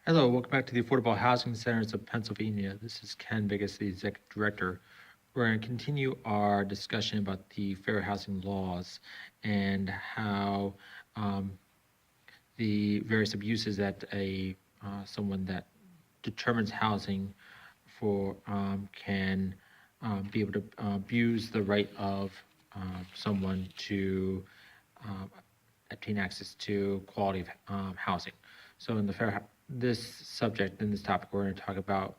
Hello, welcome back to the Affordable Housing Centers of Pennsylvania. This is Ken Biggis, the Executive Director. We're going to continue our discussion about the fair housing laws and how the various abuses that someone that determines housing for can be able to abuse the right of someone to um, obtain access to quality of housing. So in this subject, in this topic, we're going to talk about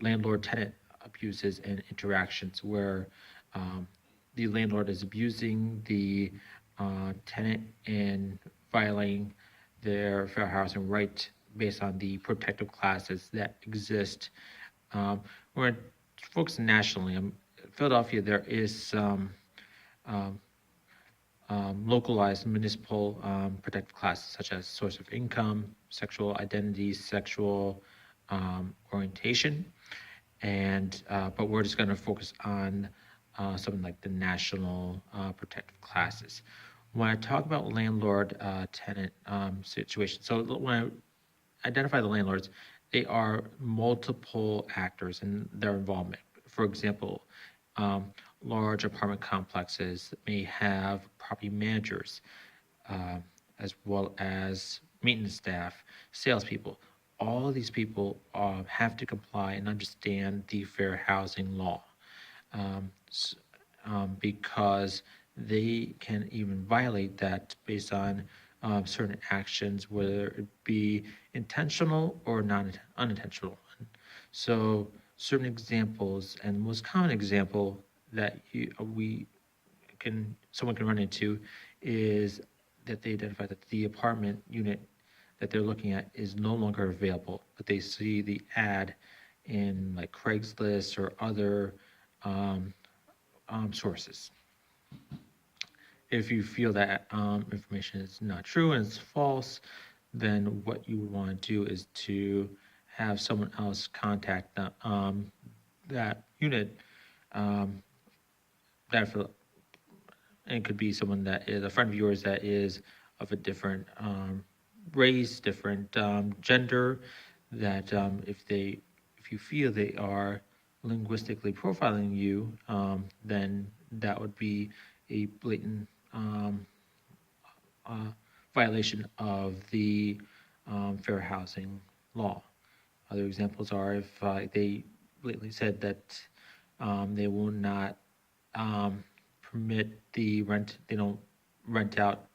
landlord-tenant abuses and interactions where um, the landlord is abusing the tenant and violating their fair housing right based on the protective classes that exist. We're going to focus nationally. In Philadelphia, there is some um, localized municipal protective classes such as source of income, sexual identity, sexual orientation, and but we're just going to focus on something like the national protective classes. When I talk about landlord tenant situation, so when I identify the landlords, they are multiple actors in their involvement. For example, um, large apartment complexes may have property managers, uh, as well as maintenance staff, salespeople. All of these people have to comply and understand the fair housing law, um, because they can even violate that based on certain actions, whether it be intentional or non unintentional. So certain examples, and the most common example that someone can run into is that they identify that the apartment unit that they're looking at is no longer available, but they see the ad in like Craigslist or other um, sources. If you feel that information is not true and it's false, then what you would want to do is to have someone else contact that unit. Um, that for, and it could be someone that is a friend of yours that is of a different race, different gender. That if you feel they are linguistically profiling you, then that would be a blatant uh, violation of the fair housing law. Other examples are if they blatantly said that they will not permit the rent, they don't rent out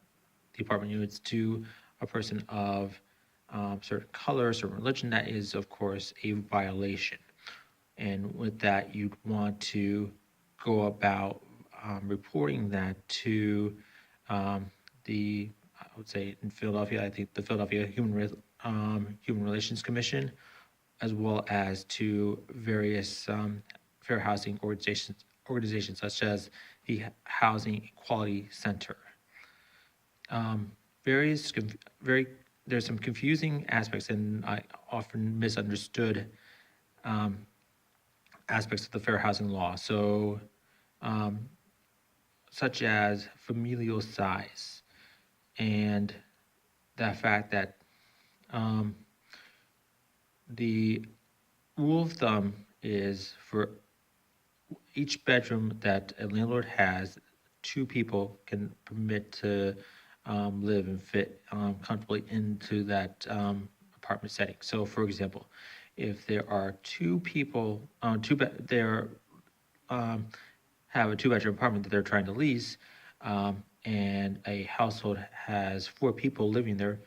the apartment units to a person of certain color, certain religion, that is, of course, a violation. And with that, you'd want to go about reporting that to the, I would say in Philadelphia, I think the Philadelphia Human Relations Commission, as well as to various fair housing organizations such as the Housing Equality Center. Um, various very There's some confusing aspects and often misunderstood um, aspects of the fair housing law. So, um, such as familial size and the fact that um, the rule of thumb is for each bedroom that a landlord has, two people can permit to live and fit comfortably into that apartment setting. So, for example, if there are two people, there have a two-bedroom apartment that they're trying to lease, and a household has four people living there.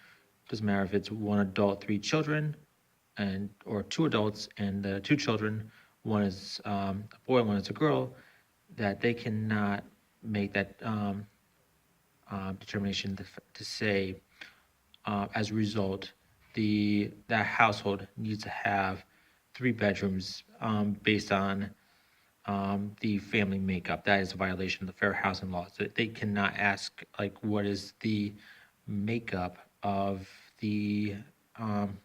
Doesn't matter if it's one adult, three children, and or two adults and two children. One is a boy, one is a girl. That they cannot make that determination to say, as a result, that household needs to have three bedrooms based on the family makeup. That is a violation of the fair housing law. So they cannot ask like what is the makeup of um,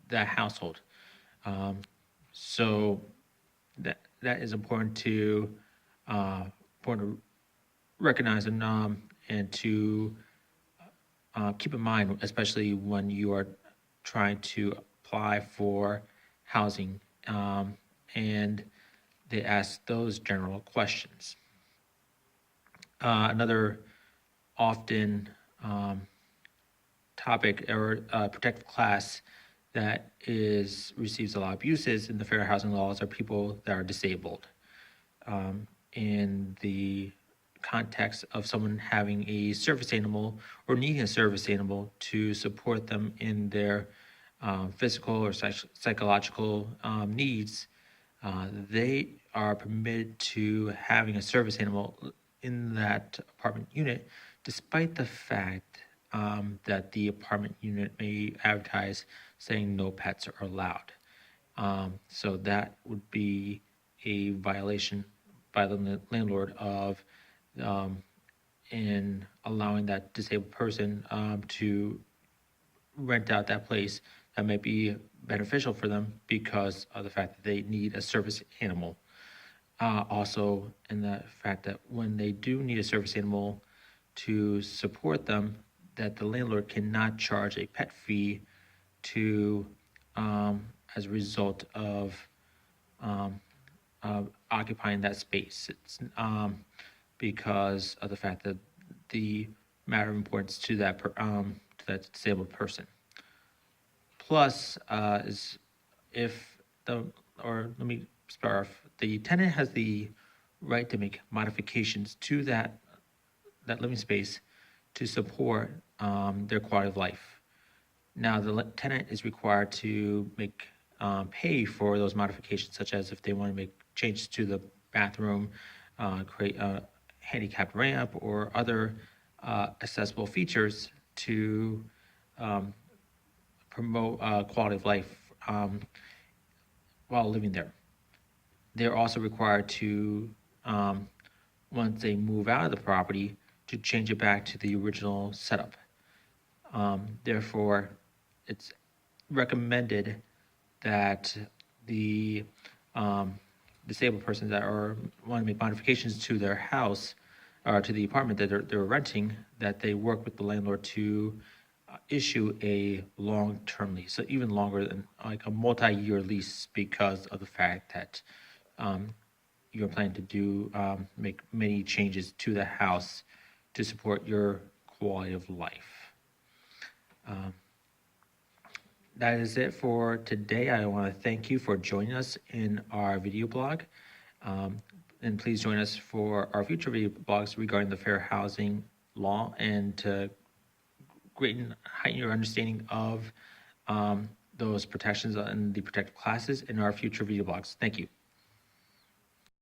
that household. Um, so that is important to recognize and to keep in mind, especially when you are trying to apply for housing, and they ask those general questions. Another often topic or protected class that receives a lot of abuses in the fair housing laws are people that are disabled. In the context of someone having a service animal or needing a service animal to support them in their physical or psychological needs, they are permitted to having a service animal in that apartment unit, despite the fact that the apartment unit may advertise saying no pets are allowed. So that would be a violation by the landlord of in allowing that disabled person to rent out that place that might be beneficial for them because of the fact that they need a service animal. Also, in the fact that when they do need a service animal to support them, that the landlord cannot charge a pet fee to as a result of occupying that space. It's because of the fact that the matter of importance to that disabled person. Plus, is if the or let me start off. The tenant has the right to make modifications to that living space to support their quality of life. Now, the tenant is required to pay for those modifications, such as if they want to make changes to the bathroom, create a handicapped ramp, or other accessible features to promote quality of life while living there. They're also required to, once they move out of the property, to change it back to the original setup. Therefore, it's recommended that the disabled persons that want to make modifications to their house or to the apartment that they're renting, that they work with the landlord to issue a long-term lease, so even longer than like a multi-year lease, because of the fact that you're planning to make many changes to the house to support your quality of life. That is it for today. I want to thank you for joining us in our video blog. And please join us for our future video blogs regarding the fair housing law and to heighten your understanding of those protections and the protected classes in our future video blogs. Thank you.